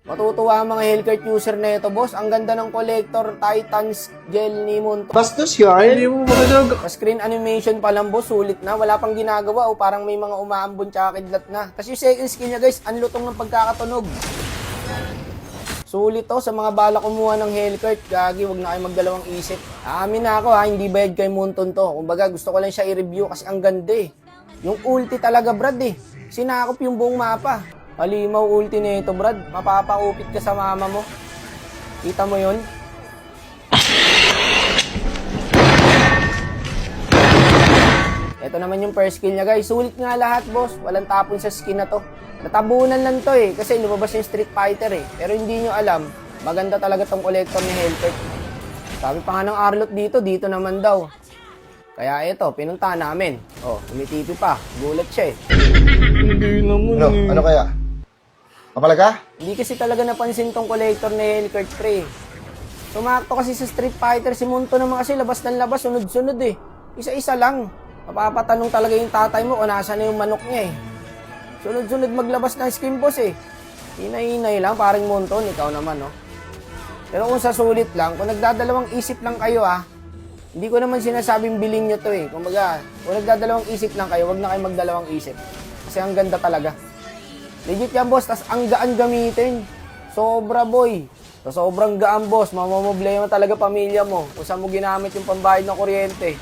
Matutuwa ang mga Hellcurt user na ito, boss. Ang ganda ng collector Titans gel ni Monto. Bastos yun. Hindi mo makalog. Sa screen animation pa lang, boss, sulit na. Wala pang ginagawa o parang may mga umaambon tsaka kidlat na. Kasi yung second skin niya, guys, ang lutong ng pagkakatunog. Sulit to sa mga bala kumuha ng Hellcurt. Gagi, wag na kayo magdalawang isip. Aamin na ako ha, hindi bayad kay Monton to. Kumbaga, gusto ko lang siya i-review kasi ang ganda eh. Yung ulti talaga, Brad eh. Sinakop yung buong mapa. Halimaw ulti na ito, Brad. Mapapaupit ka sa mama mo. Kita mo yun? Ito naman yung first skill niya, guys. Sulit nga lahat, boss. Walang tapon sa skin na to. Natabunan lang to eh. Kasi lumabas yung Street Fighter eh. Pero hindi nyo alam, maganda talaga tong collector ni Hellcurt. Sabi pa nga ng Arlot dito naman daw. Kaya ito, pinunta namin. Oh, umitipi pa. Gulat siya eh. Hindi naman Ano kaya? Kapalaga? Hindi kasi talaga napansin tong collector ni Hellcurt, pre. Sumakto kasi sa Street Fighter, si Monto naman kasi labas ng labas, sunod-sunod eh. Isa-isa lang. Mapapatanong talaga yung tatay mo kung nasa na yung manok niya eh. Sunod-sunod maglabas ng skin boss eh. Hinay-hinay lang, paring Monton, ikaw naman no. Pero kung sa sulit lang, kung nagdadalawang isip lang kayo hindi ko naman sinasabing bilhin nyo to eh. Kumbaga, kung nagdadalawang isip lang kayo, wag na kayo magdalawang isip. Kasi ang ganda talaga. Legit yan, boss. Tas ang gaan gamitin. Sobra, boy. So, sobrang gaan, boss. Mamamoblema talaga pamilya mo. Kung saan mo ginamit yung pambayad ng kuryente.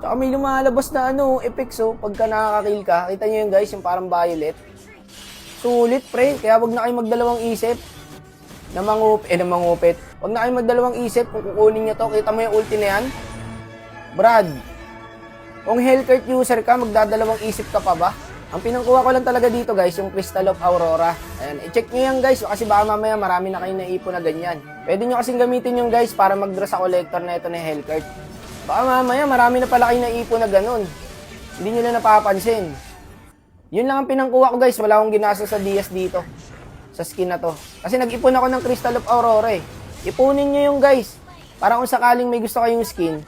Tsaka may lumalabas na effects, pagka nakakakill ka. Kita nyo yun, guys, yung parang violet. Sulit, pre. Kaya wag na kayo magdalawang isip. Namangupit. Wag na kayo magdalawang isip kung kukunin nyo to. Kita mo yung ulti na yan? Brad, kung Hellcurt user ka, magdadalawang isip ka pa ba? Ang pinangkuha ko lang talaga dito, guys, yung Crystal of Aurora. Ayan, i-check nyo yan, guys, kasi baka mamaya marami na kayo naipon na ganyan. Pwede nyo kasing gamitin yung, guys, para mag-draw sa collector na ito na Hellcurt. Baka mamaya marami na pala kayo naipon na ganun. Hindi nyo na napapansin. Yun lang ang pinangkuha ko, guys. Wala akong ginasa sa DS dito. Sa skin na to. Kasi nag-ipon ako ng Crystal of Aurora eh. Ipunin nyo yung, guys. Para kung sakaling may gusto kayong skin,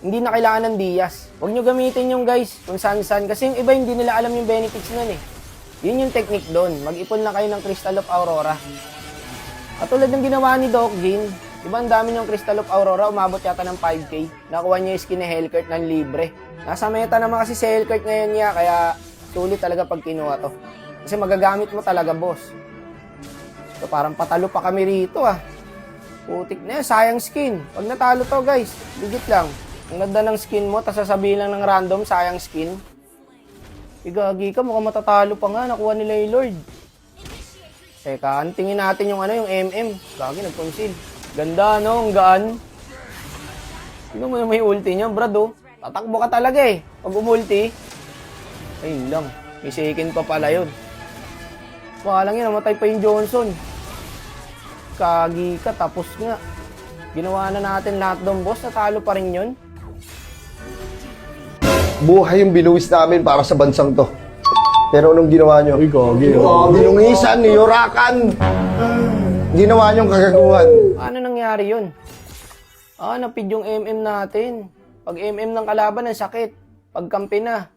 hindi na kailangan ng Diaz. Huwag nyo gamitin yung, guys, kung saan-saan. Kasi yung iba hindi nila alam yung benefits nun eh. Yun yung technique doon. Mag-ipon lang kayo ng Crystal of Aurora. Katulad ng ginawa ni Doc Jin. Diba ang dami yung Crystal of Aurora, umabot yata ng 5K. Nakuha niya yung skin ni Hellcurt ng libre. Nasa meta naman kasi si Hellcurt ngayon niya, kaya sulit talaga pag kinuha to. Kasi magagamit mo talaga, boss. So parang patalo pa kami rito Putik na yan, sayang skin. Pag natalo to, guys, digit lang. Ang ganda ng skin mo, tapos sasabihin lang ng random, sayang skin. Igagi ka, mukhang matatalo pa nga, nakuha nila yung Lord. Teka, antingin natin yung yung MM. Gagi, nag-conceal. Ganda, no? Ang gaan. Tignan mo na may ulti niya, Brad, Tatakbo ka talaga eh. Pag umulti, ayun lang. May second pa pala yun. Wala lang yun, namatay pa yung Johnson. Kagi ka, tapos nga. Ginawa na natin lahat doon, boss. Natalo pa rin yun. Buhay yung binuwis namin para sa bansang to. Pero anong ginawa nyo? Ay, gagi. Binungisan, niyurakan. Ginawa nyong kagaguhan. Ano nangyari yun? Napid yung MM natin. Pag MM ng kalaban, ang sakit. Pag kampi na.